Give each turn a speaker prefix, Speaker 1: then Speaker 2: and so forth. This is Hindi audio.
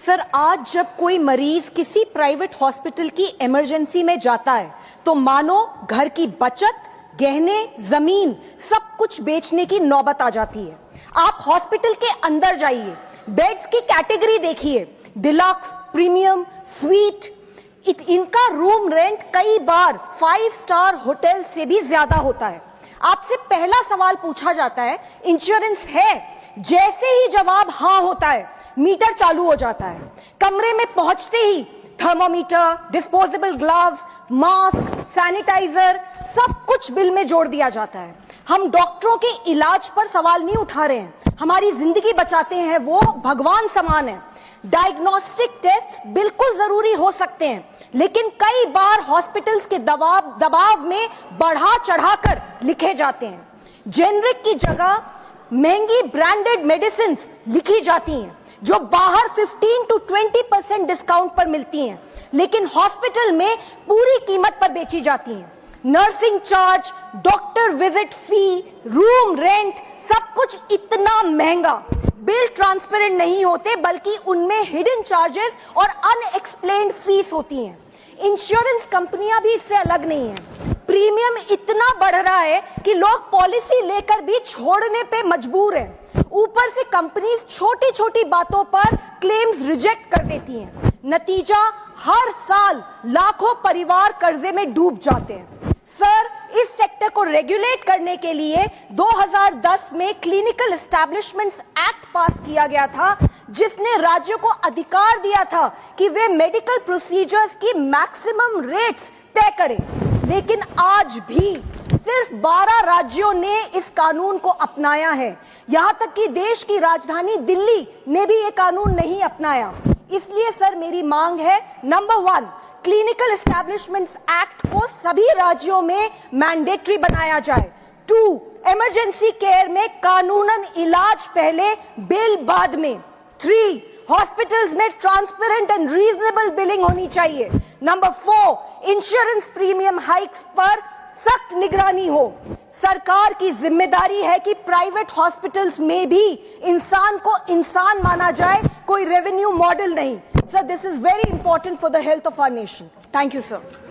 Speaker 1: सर, आज जब कोई मरीज किसी प्राइवेट हॉस्पिटल की इमरजेंसी में जाता है तो मानो घर की बचत, गहने, जमीन सब कुछ बेचने की नौबत आ जाती है। आप हॉस्पिटल के अंदर जाइए, बेड्स की कैटेगरी देखिए, डिलक्स, प्रीमियम, स्वीट, इनका रूम रेंट कई बार 5 स्टार होटल से भी ज्यादा होता है। आपसे पहला सवाल पूछा जाता है, इंश्योरेंस है? जैसे ही जवाब हाँ होता है, मीटर चालू हो जाता है। कमरे में पहुंचते ही thermometer, disposable gloves, mask, sanitiser सब कुछ बिल में जोड़ दिया जाता है। हम डॉक्टरों के इलाज पर सवाल नहीं उठा रहे हैं, हमारी जिंदगी बचाते हैं, वो भगवान समान है। डायग्नोस्टिक टेस्ट बिल्कुल जरूरी हो सकते हैं, लेकिन कई बार हॉस्पिटल्स के दबाव में बढ़ा चढ़ाकर लिखे जाते हैं। जेनरिक की जगह महंगी ब्रांडेड मेडिसिन लिखी जाती हैं, जो बाहर 15 to 20% डिस्काउंट पर मिलती हैं, लेकिन हॉस्पिटल में पूरी कीमत पर बेची जाती हैं। नर्सिंग चार्ज, डॉक्टर विजिट फी, रूम रेंट, सब कुछ इतना महंगा। बिल ट्रांसपेरेंट नहीं होते, बल्कि उनमें हिडन चार्जेस और अनएक्सप्लेन्ड फीस होती हैं। इंश्योरेंस कंपनियां भी इससे अलग नहीं हैं। प्रीमियम इतना बढ़ रहा है कि लोग पॉलिसी लेकर भी छोड़ने पे मजबूर हैं। ऊपर से कंपनीज छोटी छोटी बातों पर क्लेम्स रिजेक्ट कर देती हैं। नतीजा, हर साल लाखों परिवार कर्जे में डूब जाते हैं। सर, इस सेक्टर को रेगुलेट करने के लिए 2010 में क्लिनिकल एस्टैब्लिशमेंट्स एक्ट पास किया गया था, जिसने राज्यों को अधिकार दिया था कि वे मेडिकल प्रोसीजर्स की मैक्सिमम रेट्स तय करें। लेकिन आज भी सिर्फ 12 राज्यों ने इस कानून को अपनाया है। यहां तक कि देश की राजधानी दिल्ली ने भी ये कानून नहीं अपनाया। इसलिए सर, मेरी मांग है, नंबर 1, क्लिनिकल एस्टैब्लिशमेंट्स एक्ट को सभी राज्यों में मैंडेटरी बनाया जाए। 2, इमरजेंसी केयर में कानूनन इलाज पहले, बिल बाद में। 3, हॉस्पिटल्स में ट्रांसपेरेंट एंड रीजनेबल बिलिंग होनी चाहिए। नंबर 4, इंश्योरेंस प्रीमियम हाइक्स पर सख्त निगरानी हो। सरकार की जिम्मेदारी है कि प्राइवेट हॉस्पिटल्स में भी इंसान को इंसान माना जाए, कोई रेवेन्यू मॉडल नहीं। Sir, this is very important for the health of our nation. Thank you sir.